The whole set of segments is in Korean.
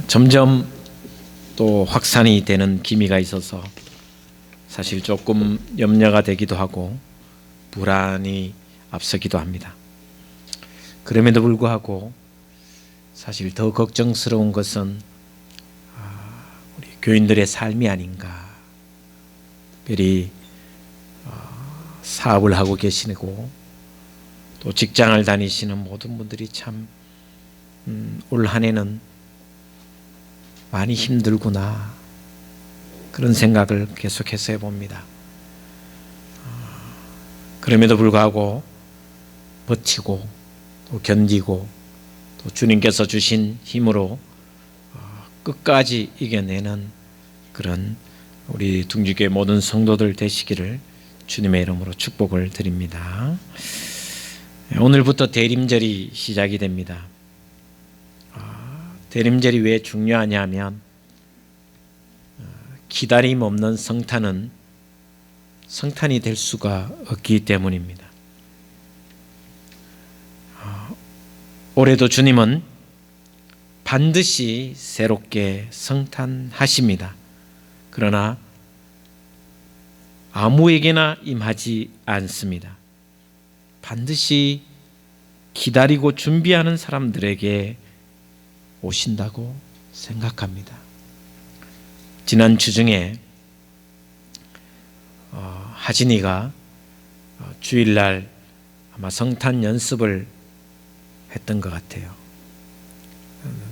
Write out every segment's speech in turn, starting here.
점점 또 확산이 되는 기미가 있어서 사실 조금 염려가 되기도 하고 불안이 앞서기도 합니다. 그럼에도 불구하고 사실 더 걱정스러운 것은 우리 교인들의 삶이 아닌가. 특별히 사업을 하고 계시고 또 직장을 다니시는 모든 분들이 참 올 한 해는 많이 힘들구나, 그런 생각을 계속해서 해봅니다. 그럼에도 불구하고 버티고 또 견디고 또 주님께서 주신 힘으로 끝까지 이겨내는 그런 우리 둥지교회 모든 성도들 되시기를 주님의 이름으로 축복을 드립니다. 오늘부터 대림절이 시작이 됩니다. 대림절이 왜 중요하냐 하면 기다림 없는 성탄은 성탄이 될 수가 없기 때문입니다. 올해도 주님은 반드시 새롭게 성탄하십니다. 그러나 아무에게나 임하지 않습니다. 반드시 기다리고 준비하는 사람들에게 오신다고 생각합니다. 지난 주 중에 하진이가 주일날 아마 성탄 연습을 했던 것 같아요.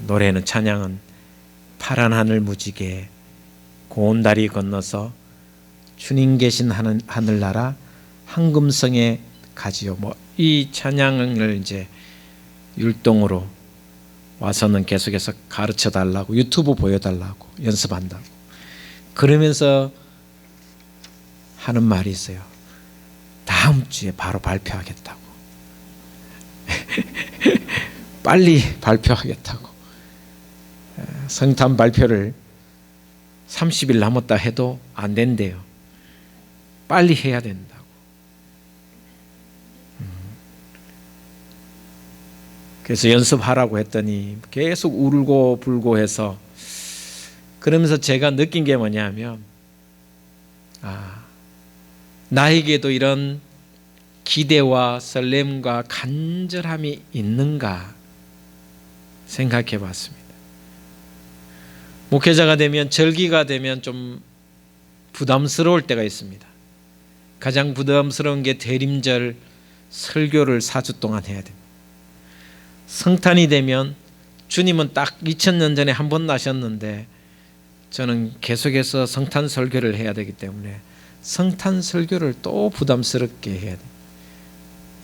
노래는, 찬양은 파란 하늘 무지개 고운 다리 건너서 주님 계신 하늘나라 황금성에 가지요. 이 찬양을 이제 율동으로 와서는 계속해서 가르쳐 달라고, 유튜브 보여달라고, 연습한다고. 그러면서 하는 말이 있어요. 다음 주에 바로 발표하겠다고. 빨리 발표하겠다고. 성탄 발표를 30일 남았다 해도 안 된대요. 빨리 해야 된다고. 그래서 연습하라고 했더니 계속 울고 불고 해서, 그러면서 제가 느낀 게 뭐냐면 나에게도 이런 기대와 설렘과 간절함이 있는가 생각해 봤습니다. 목회자가 되면, 절기가 되면 좀 부담스러울 때가 있습니다. 가장 부담스러운 게 대림절 설교를 4주 동안 해야 됩니다. 성탄이 되면, 주님은 딱 2000년 전에 한 번 나셨는데 저는 계속해서 성탄 설교를 해야 되기 때문에 성탄 설교를 또 부담스럽게 해야 돼요.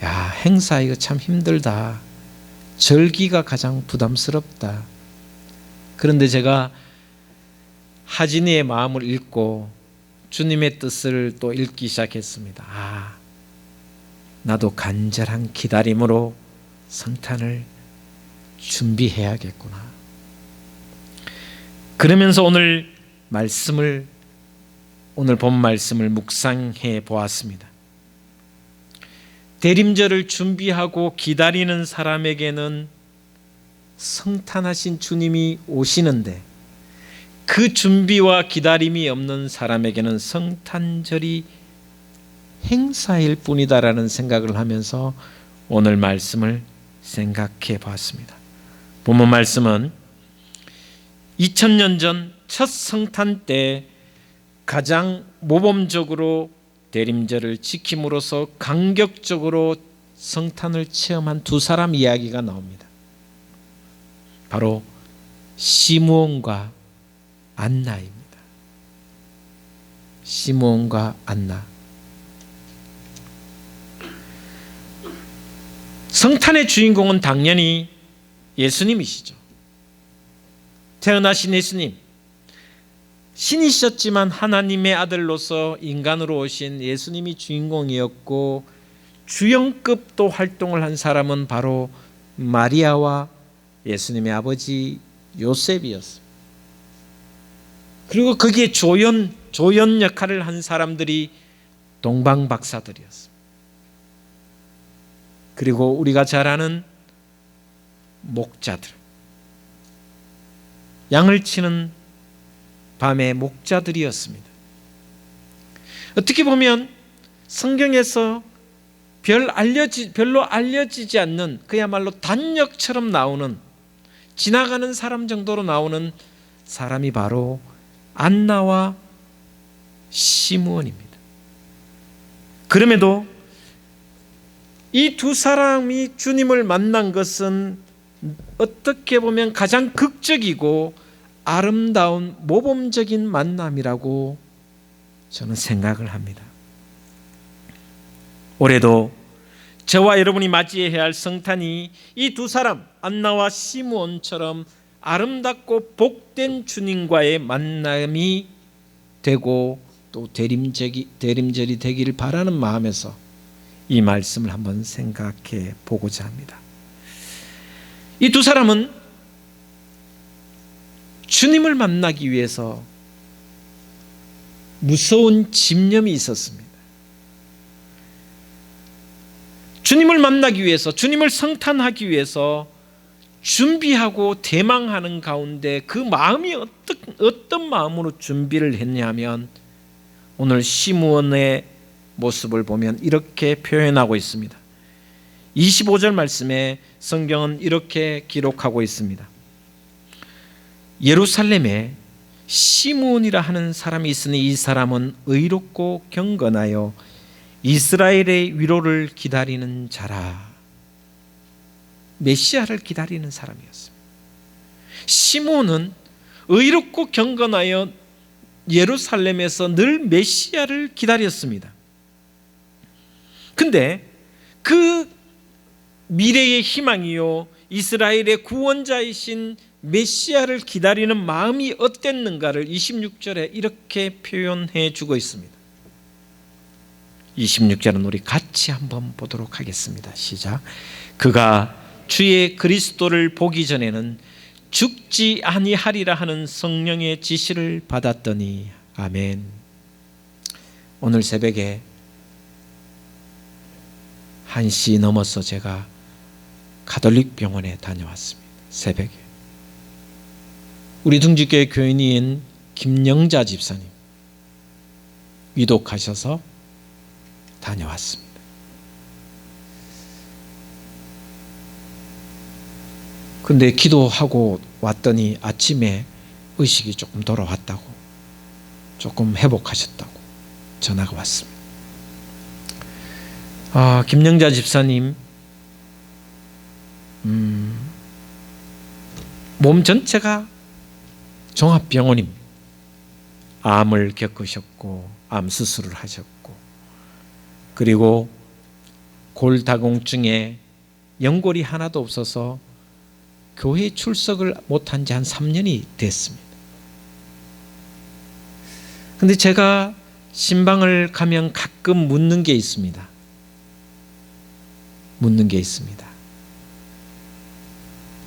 야, 행사 이거 참 힘들다. 절기가 가장 부담스럽다. 그런데 제가 하진이의 마음을 읽고 주님의 뜻을 또 읽기 시작했습니다. 나도 간절한 기다림으로 성탄을 준비해야겠구나. 그러면서 오늘 본 말씀을 묵상해 보았습니다. 대림절을 준비하고 기다리는 사람에게는 성탄하신 주님이 오시는데, 그 준비와 기다림이 없는 사람에게는 성탄절이 행사일 뿐이다라는 생각을 하면서 오늘 말씀을 생각해 봤습니다. 본문 말씀은 2000년 전 첫 성탄 때 가장 모범적으로 대림절을 지킴으로써 감격적으로 성탄을 체험한 두 사람 이야기가 나옵니다. 바로 시므온과 안나입니다. 시므온과 안나. 성탄의 주인공은 당연히 예수님이시죠. 태어나신 예수님, 신이셨지만 하나님의 아들로서 인간으로 오신 예수님이 주인공이었고, 주연급 또 활동을 한 사람은 바로 마리아와 예수님의 아버지 요셉이었습니다. 그리고 거기에 조연 역할을 한 사람들이 동방박사들이었습니다. 그리고 우리가 잘 아는 목자들, 양을 치는 밤의 목자들이었습니다. 어떻게 보면 성경에서 별로 알려지지 않는, 그야말로 단역처럼 나오는, 지나가는 사람 정도로 나오는 사람이 바로 안나와 시므온입니다. 그럼에도 이 두 사람이 주님을 만난 것은 어떻게 보면 가장 극적이고 아름다운 모범적인 만남이라고 저는 생각을 합니다. 올해도 저와 여러분이 맞이해야 할 성탄이 이 두 사람 안나와 시므온처럼 아름답고 복된 주님과의 만남이 되고 또 대림절이 되기를 바라는 마음에서 이 말씀을 한번 생각해 보고자 합니다. 이 두 사람은 주님을 만나기 위해서 무서운 집념이 있었습니다. 주님을 만나기 위해서, 주님을 성탄하기 위해서 준비하고 대망하는 가운데 그 마음이 어떤 마음으로 준비를 했냐면 오늘 시므온의 모습을 보면 이렇게 표현하고 있습니다. 25절 말씀에 성경은 이렇게 기록하고 있습니다. 예루살렘에 시므온이라 하는 사람이 있으니 이 사람은 의롭고 경건하여 이스라엘의 위로를 기다리는 자라. 메시아를 기다리는 사람이었습니다. 시므온은 의롭고 경건하여 예루살렘에서 늘 메시아를 기다렸습니다. 근데 그 미래의 희망이요 이스라엘의 구원자이신 메시아를 기다리는 마음이 어땠는가를 26절에 이렇게 표현해 주고 있습니다. 26절은 우리 같이 한번 보도록 하겠습니다. 시작. 그가 주의 그리스도를 보기 전에는 죽지 아니하리라 하는 성령의 지시를 받았더니. 아멘. 오늘 새벽에 1시 넘어서 제가 가톨릭 병원에 다녀왔습니다. 새벽에 우리 둥지교회 교인인 김영자 집사님 위독하셔서 다녀왔습니다. 근데 기도하고 왔더니 아침에 의식이 조금 돌아왔다고, 조금 회복하셨다고 전화가 왔습니다. 김영자 집사님 몸 전체가 종합병원입니다. 암을 겪으셨고 암 수술을 하셨고 그리고 골다공증에 연골이 하나도 없어서 교회 출석을 못한 지 한 3년이 됐습니다. 근데 제가 신방을 가면 가끔 묻는 게 있습니다.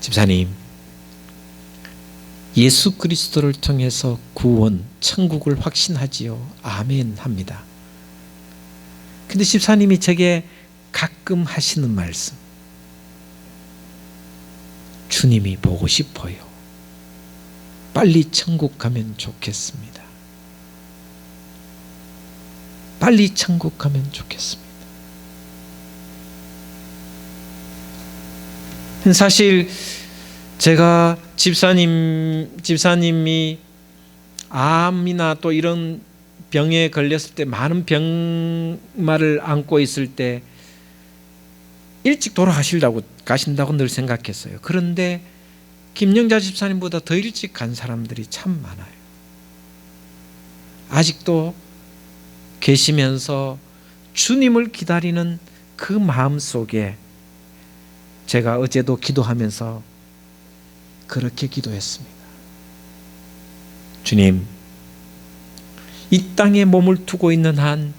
집사님, 예수 그리스도를 통해서 구원, 천국을 확신하지요? 아멘 합니다. 근데 집사님이 제게 가끔 하시는 말씀, 주님이 보고 싶어요. 빨리 천국 가면 좋겠습니다. 빨리 천국 가면 좋겠습니다. 사실 제가 집사님이 암이나 또 이런 병에 걸렸을 때, 많은 병마를 안고 있을 때 일찍 가신다고 늘 생각했어요. 그런데 김영자 집사님보다 더 일찍 간 사람들이 참 많아요. 아직도 계시면서 주님을 기다리는 그 마음 속에 제가 어제도 기도하면서 그렇게 기도했습니다. 주님, 이 땅에 몸을 두고 있는 한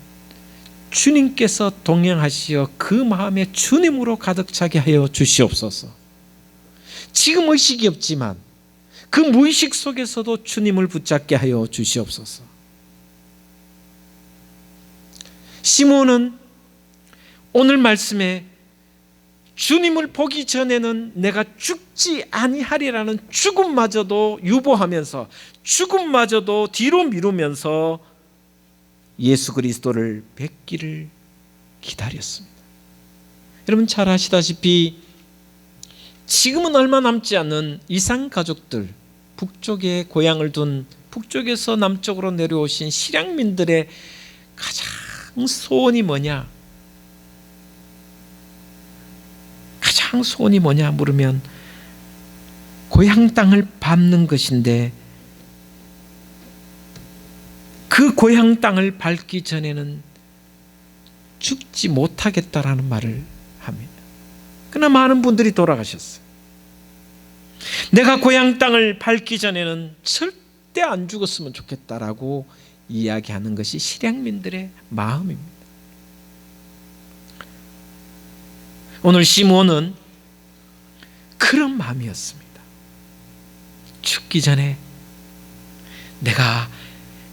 주님께서 동행하시어 그 마음에 주님으로 가득 차게 하여 주시옵소서. 지금 의식이 없지만 그 무의식 속에서도 주님을 붙잡게 하여 주시옵소서. 시므온은 오늘 말씀에 주님을 보기 전에는 내가 죽지 아니하리라는 죽음마저도 유보하면서 죽음마저도 뒤로 미루면서 예수 그리스도를 뵙기를 기다렸습니다. 여러분 잘 아시다시피 지금은 얼마 남지 않은 이산 가족들, 북쪽에 고향을 둔 북쪽에서 남쪽으로 내려오신 실향민들의 가장 소원이 뭐냐? 가장 소원이 뭐냐 물으면 고향 땅을 밟는 것인데, 그 고향 땅을 밟기 전에는 죽지 못하겠다라는 말을 합니다. 그러나 많은 분들이 돌아가셨어요. 내가 고향 땅을 밟기 전에는 절대 안 죽었으면 좋겠다라고 이야기하는 것이 실향민들의 마음입니다. 오늘 시므온은 그런 마음이었습니다. 죽기 전에 내가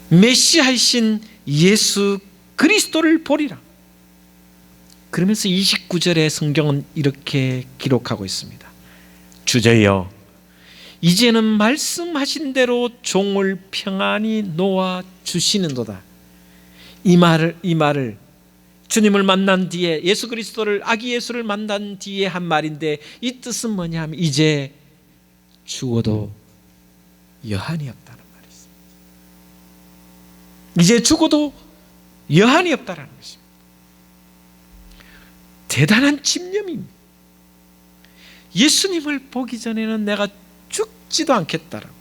메시아이신 예수 그리스도를 보리라. 그러면서 29절의 성경은 이렇게 기록하고 있습니다. 주저여, 이제는 말씀하신 대로 종을 평안히 놓아 주시는도다. 이 말을 주님을 만난 뒤에, 예수 그리스도를, 아기 예수를 만난 뒤에 한 말인데, 이 뜻은 뭐냐 하면 이제 죽어도 여한이 없다는 말이 있습니다. 이제 죽어도 여한이 없다는 것입니다. 대단한 집념입니다. 예수님을 보기 전에는 내가 죽지도 않겠다라고.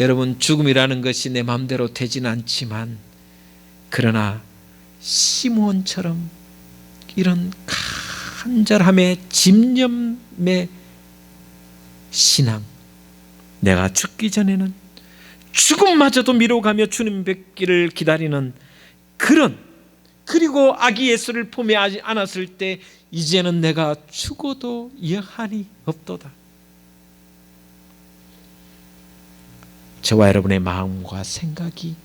여러분, 죽음이라는 것이 내 마음대로 되지는 않지만, 그러나 시므온처럼 이런 간절함의 집념의 신앙, 내가 죽기 전에는 죽음마저도 미뤄가며 주님 뵙기를 기다리는 그리고 아기 예수를 품에 안았을 때 이제는 내가 죽어도 여한이 없도다. 저와 여러분의 마음과 생각이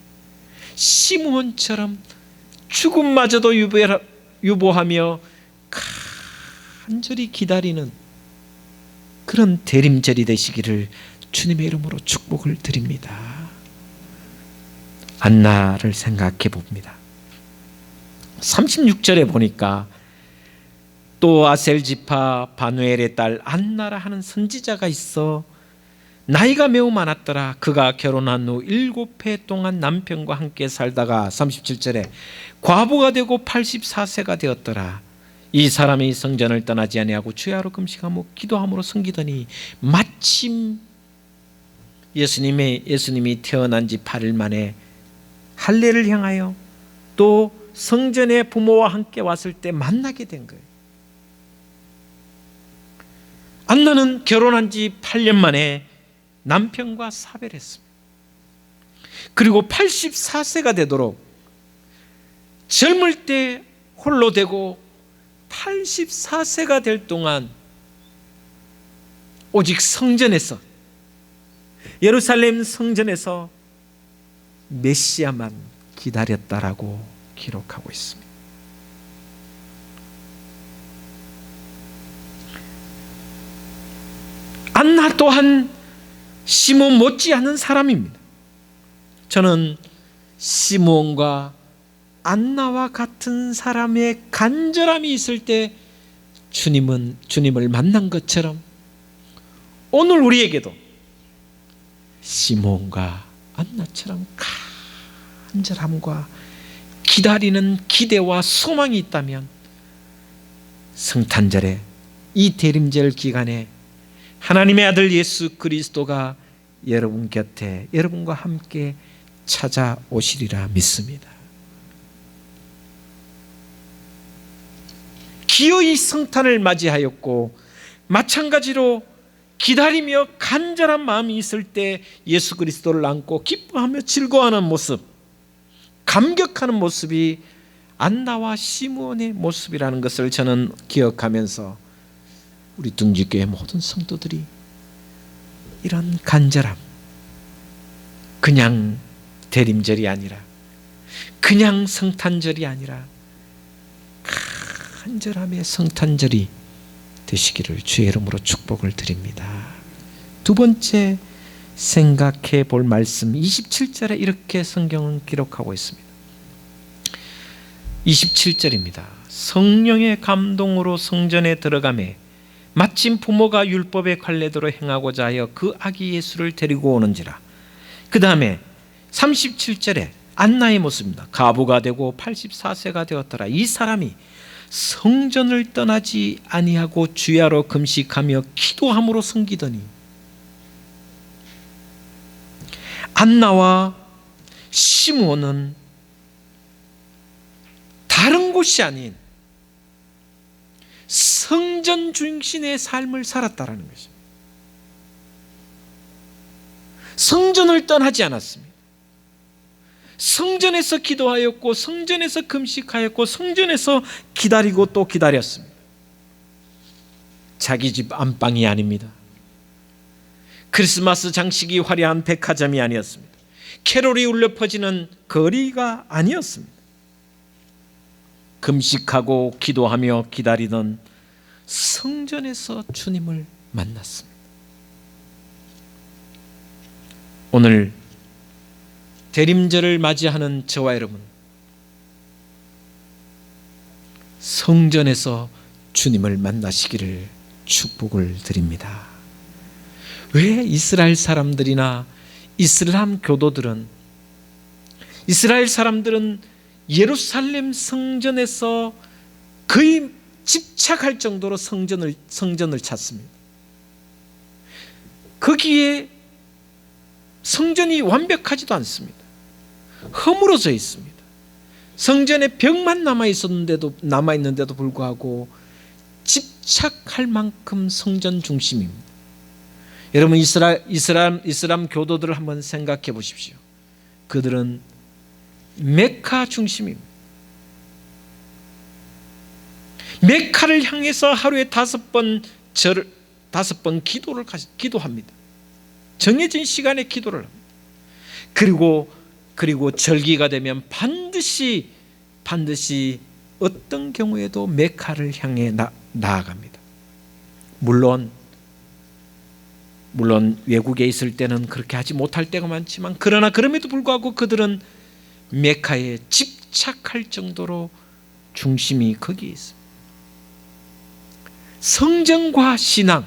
시므온처럼 죽음마저도 유보하며 간절히 기다리는 그런 대림절이 되시기를 주님의 이름으로 축복을 드립니다. 안나를 생각해 봅니다. 36절에 보니까 또 아셀 지파 바누엘의 딸 안나라 하는 선지자가 있어 나이가 매우 많았더라. 그가 결혼한 후 7해 동안 남편과 함께 살다가 37절에 과부가 되고 84세가 되었더라. 이 사람이 성전을 떠나지 아니하고 주야로 금식하며 기도함으로 섬기더니 마침 예수님이 태어난 지 8일 만에 할례를 향하여 또 성전에 부모와 함께 왔을 때 만나게 된 거예요. 안나는 결혼한 지 8년 만에 남편과 사별했습니다. 그리고 84세가 되도록 젊을 때 홀로 되고 84세가 될 동안 오직 성전에서, 예루살렘 성전에서 메시아만 기다렸다라고 기록하고 있습니다. 안나 또한 시므온 못지않은 사람입니다. 저는 시므온과 안나와 같은 사람의 간절함이 있을 때 주님을 만난 것처럼 오늘 우리에게도 시므온과 안나처럼 간절함과 기다리는 기대와 소망이 있다면 성탄절에 이 대림절 기간에 하나님의 아들 예수 그리스도가 여러분 곁에 여러분과 함께 찾아오시리라 믿습니다. 기어이 성탄을 맞이하였고 마찬가지로 기다리며 간절한 마음이 있을 때 예수 그리스도를 안고 기뻐하며 즐거워하는 모습, 감격하는 모습이 안나와 시므온의 모습이라는 것을 저는 기억하면서 우리 둥지교회 모든 성도들이 이런 간절함, 그냥 대림절이 아니라, 그냥 성탄절이 아니라 간절함의 성탄절이 되시기를 주의 이름으로 축복을 드립니다. 두 번째 생각해 볼 말씀 27절에 이렇게 성경은 기록하고 있습니다. 27절입니다. 성령의 감동으로 성전에 들어가매 마침 부모가 율법의 관례대로 행하고자 하여 그 아기 예수를 데리고 오는지라. 그 다음에 37절에 안나의 모습입니다. 가부가 되고 84세가 되었더라. 이 사람이 성전을 떠나지 아니하고 주야로 금식하며 기도함으로 섬기더니. 안나와 시므온은 다른 곳이 아닌 성전 중심의 삶을 살았다라는 것입니다. 성전을 떠나지 않았습니다. 성전에서 기도하였고 성전에서 금식하였고 성전에서 기다리고 또 기다렸습니다. 자기 집 안방이 아닙니다. 크리스마스 장식이 화려한 백화점이 아니었습니다. 캐롤이 울려 퍼지는 거리가 아니었습니다. 금식하고 기도하며 기다리던 성전에서 주님을 만났습니다. 오늘 대림절을 맞이하는 저와 여러분, 성전에서 주님을 만나시기를 축복을 드립니다. 왜 이스라엘 사람들이나 이슬람 교도들은, 이스라엘 사람들은 예루살렘 성전에서 거의 집착할 정도로 성전을 찾습니다. 거기에 성전이 완벽하지도 않습니다. 허물어져 있습니다. 성전에 벽만 남아있는데도 불구하고 집착할 만큼 성전 중심입니다. 여러분, 이슬람 교도들을 한번 생각해 보십시오. 그들은 메카 중심입니다. 메카를 향해서 하루에 5번 기도합니다. 정해진 시간에 기도를 합니다. 그리고 절기가 되면 반드시 어떤 경우에도 메카를 향해 나아갑니다. 물론 외국에 있을 때는 그렇게 하지 못할 때가 많지만, 그러나 그럼에도 불구하고 그들은 메카에 집착할 정도로 중심이 거기에 있습니다. 성전과 신앙,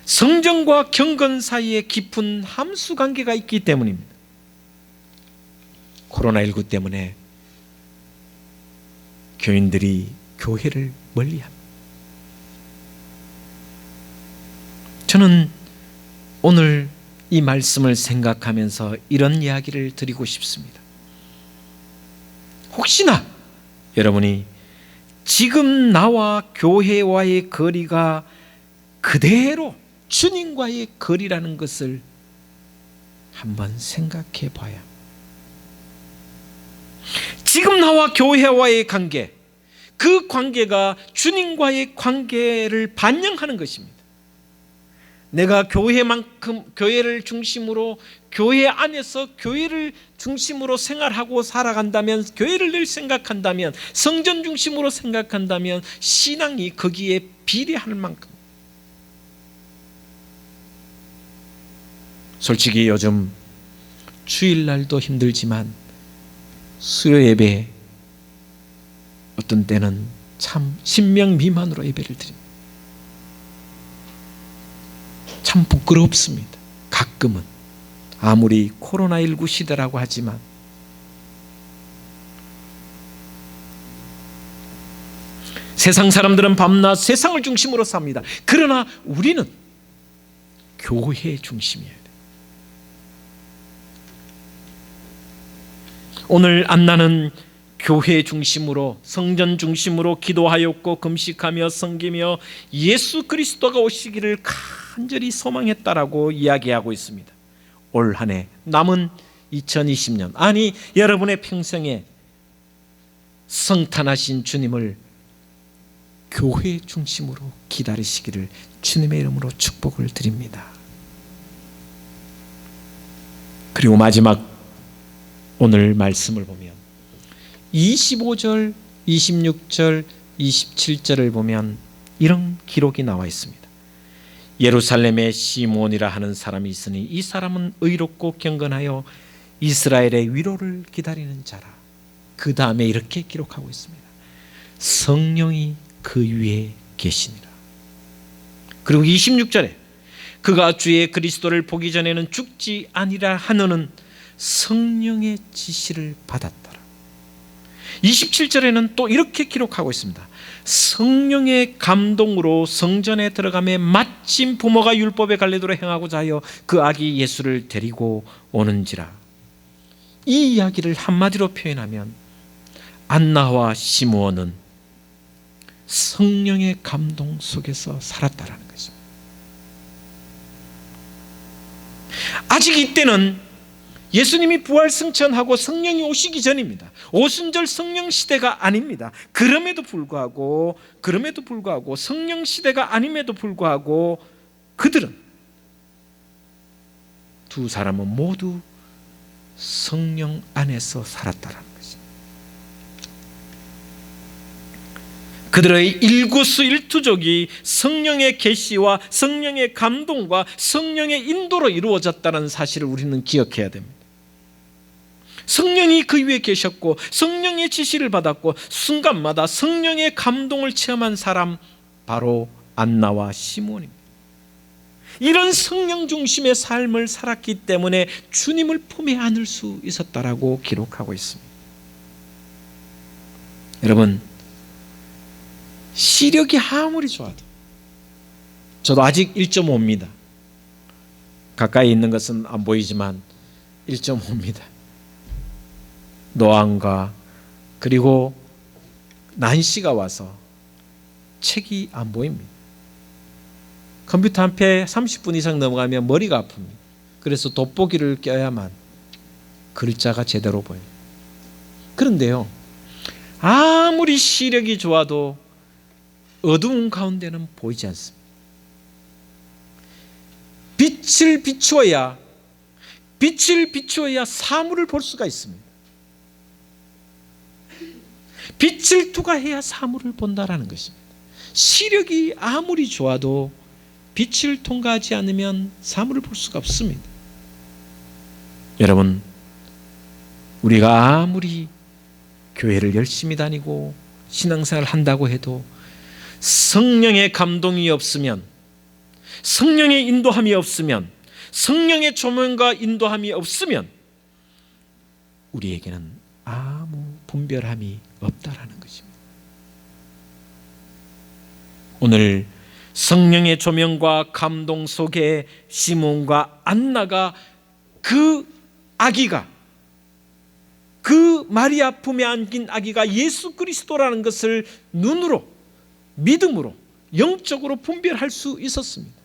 성전과 경건 사이에 깊은 함수 관계가 있기 때문입니다. 코로나19 때문에 교인들이 교회를 멀리합니다. 저는 오늘 이 말씀을 생각하면서 이런 이야기를 드리고 싶습니다. 혹시나 여러분이 지금 나와 교회와의 거리가 그대로 주님과의 거리라는 것을 한번 생각해 봐야 합니다. 지금 나와 교회와의 관계, 그 관계가 주님과의 관계를 반영하는 것입니다. 내가 교회를 중심으로, 교회 안에서 교회를 중심으로 생활하고 살아간다면, 교회를 늘 생각한다면, 성전 중심으로 생각한다면 신앙이 거기에 비례할 만큼. 솔직히 요즘 주일날도 힘들지만 수요 예배 어떤 때는 참 10명 미만으로 예배를 드립니다. 참 부끄럽습니다. 가끔은 아무리 코로나19 시대라고 하지만 세상 사람들은 밤낮 세상을 중심으로 삽니다. 그러나 우리는 교회 중심이에요. 오늘 안나는 교회 중심으로, 성전 중심으로 기도하였고 금식하며 섬기며 예수 그리스도가 오시기를 간절히 소망했다라고 이야기하고 있습니다. 올 한 해 남은 2020년, 아니 여러분의 평생에 성탄하신 주님을 교회 중심으로 기다리시기를 주님의 이름으로 축복을 드립니다. 그리고 마지막 오늘 말씀을 보면 25절 26절 27절을 보면 이런 기록이 나와 있습니다. 예루살렘에 시몬이라 하는 사람이 있으니 이 사람은 의롭고 경건하여 이스라엘의 위로를 기다리는 자라. 그 다음에 이렇게 기록하고 있습니다. 성령이 그 위에 계시니라. 그리고 26절에 그가 주의 그리스도를 보기 전에는 죽지 아니라 하느는 성령의 지시를 받았더라. 27절에는 또 이렇게 기록하고 있습니다. 성령의 감동으로 성전에 들어가며 마침 부모가 율법의 관례대로 행하고자 하여 그 아기 예수를 데리고 오는지라. 이 이야기를 한마디로 표현하면 안나와 시므온은 성령의 감동 속에서 살았다라는 것입니다. 아직 이때는 예수님이 부활승천하고 성령이 오시기 전입니다. 오순절 성령 시대가 아닙니다. 그럼에도 불구하고 성령 시대가 아님에도 불구하고 그들은, 두 사람은 모두 성령 안에서 살았다라는 것입니다. 그들의 일거수일투족이 성령의 계시와 성령의 감동과 성령의 인도로 이루어졌다는 사실을 우리는 기억해야 됩니다. 성령이 그 위에 계셨고 성령의 지시를 받았고 순간마다 성령의 감동을 체험한 사람, 바로 안나와 시몬입니다. 이런 성령 중심의 삶을 살았기 때문에 주님을 품에 안을 수 있었다라고 기록하고 있습니다. 여러분, 시력이 아무리 좋아도, 저도 아직 1.5입니다. 가까이 있는 것은 안 보이지만 1.5입니다. 노안과 그리고 난시가 와서 책이 안 보입니다. 컴퓨터 앞에 30분 이상 넘어가면 머리가 아픕니다. 그래서 돋보기를 껴야만 글자가 제대로 보여요. 그런데요, 아무리 시력이 좋아도 어두운 가운데는 보이지 않습니다. 빛을 비추어야 사물을 볼 수가 있습니다. 빛을 투과해야 사물을 본다라는 것입니다. 시력이 아무리 좋아도 빛을 통과하지 않으면 사물을 볼 수가 없습니다. 여러분, 우리가 아무리 교회를 열심히 다니고 신앙생활을 한다고 해도 성령의 감동이 없으면, 성령의 인도함이 없으면, 성령의 조명과 인도함이 없으면 우리에게는 아무 분별함이 없다라는 것입니다. 오늘 성령의 조명과 감동 속에 시몬과 안나가, 그 아기가, 그 마리아 품에 안긴 아기가 예수 그리스도라는 것을 눈으로, 믿음으로, 영적으로 분별할 수 있었습니다.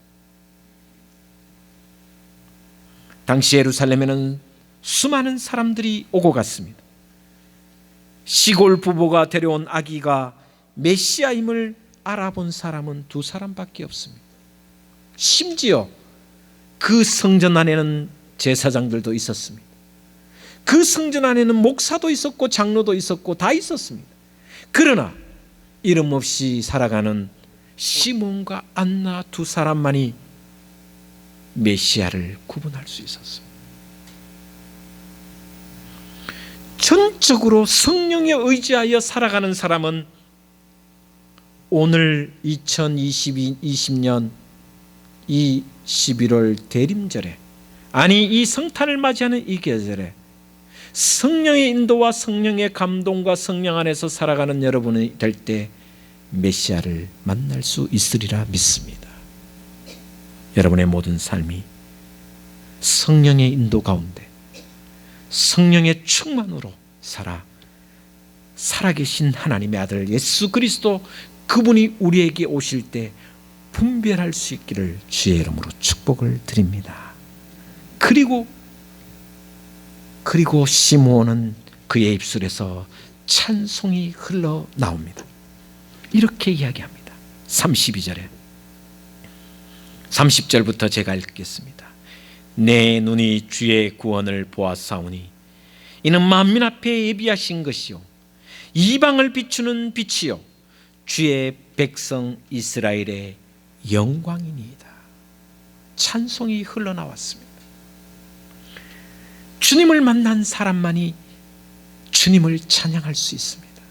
당시 예루살렘에는 수많은 사람들이 오고 갔습니다. 시골 부부가 데려온 아기가 메시아임을 알아본 사람은 두 사람밖에 없습니다. 심지어 그 성전 안에는 제사장들도 있었습니다. 그 성전 안에는 목사도 있었고 장로도 있었고 다 있었습니다. 그러나 이름 없이 살아가는 시몬과 안나 두 사람만이 메시아를 구분할 수 있었습니다. 전적으로 성령에 의지하여 살아가는 사람은 오늘 2020년 이 11월 대림절에, 아니 이 성탄을 맞이하는 이 계절에 성령의 인도와 성령의 감동과 성령 안에서 살아가는 여러분이 될 때 메시아를 만날 수 있으리라 믿습니다. 여러분의 모든 삶이 성령의 인도 가운데 성령의 충만으로 살아계신 하나님의 아들 예수 그리스도, 그분이 우리에게 오실 때 분별할 수 있기를 주의 이름으로 축복을 드립니다. 그리고 시므온은 그의 입술에서 찬송이 흘러나옵니다. 이렇게 이야기합니다. 32절에 30절부터 제가 읽겠습니다. 내 눈이 주의 구원을 보았사오니 이는 만민 앞에 예비하신 것이요 이방을 비추는 빛이요 주의 백성 이스라엘의 영광이니이다. 찬송이 흘러나왔습니다. 주님을 만난 사람만이 주님을 찬양할 수 있습니다.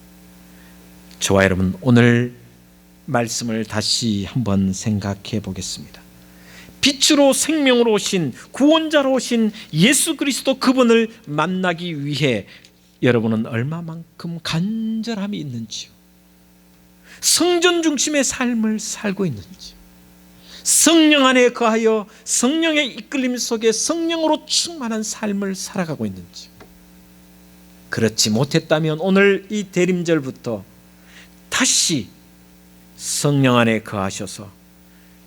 저와 여러분, 오늘 말씀을 다시 한번 생각해 보겠습니다. 빛으로 생명으로 오신 구원자로 오신 예수 그리스도, 그분을 만나기 위해 여러분은 얼마만큼 간절함이 있는지요, 성전 중심의 삶을 살고 있는지요, 성령 안에 거하여 성령의 이끌림 속에 성령으로 충만한 삶을 살아가고 있는지요. 그렇지 못했다면 오늘 이 대림절부터 다시 성령 안에 거하셔서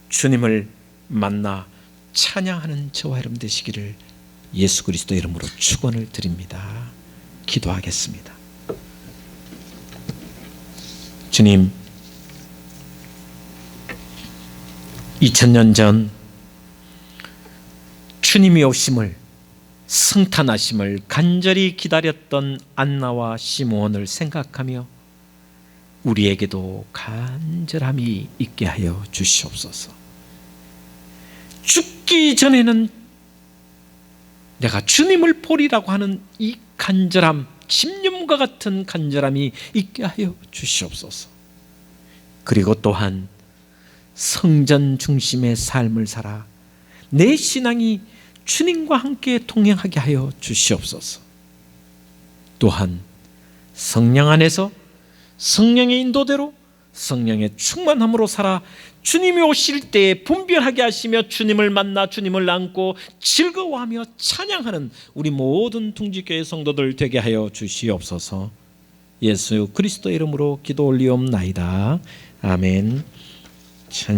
주님을 만나 찬양하는 저와 여러분 되시기를 예수 그리스도 이름으로 축원을 드립니다. 기도하겠습니다. 주님, 2000년 전 주님이 오심을, 성탄하심을 간절히 기다렸던 안나와 시므온을 생각하며 우리에게도 간절함이 있게 하여 주시옵소서. 죽기 전에는 내가 주님을 보리라고 하는 이 간절함, 집념과 같은 간절함이 있게 하여 주시옵소서. 그리고 또한 성전 중심의 삶을 살아 내 신앙이 주님과 함께 동행하게 하여 주시옵소서. 또한 성령 안에서 성령의 인도대로 성령의 충만함으로 살아 주님이 오실 때에 분별하게 하시며 주님을 만나 주님을 안고 즐거워하며 찬양하는 우리 모든 둥지교회 성도들 되게 하여 주시옵소서. 예수 그리스도 이름으로 기도 올리옵나이다. 아멘.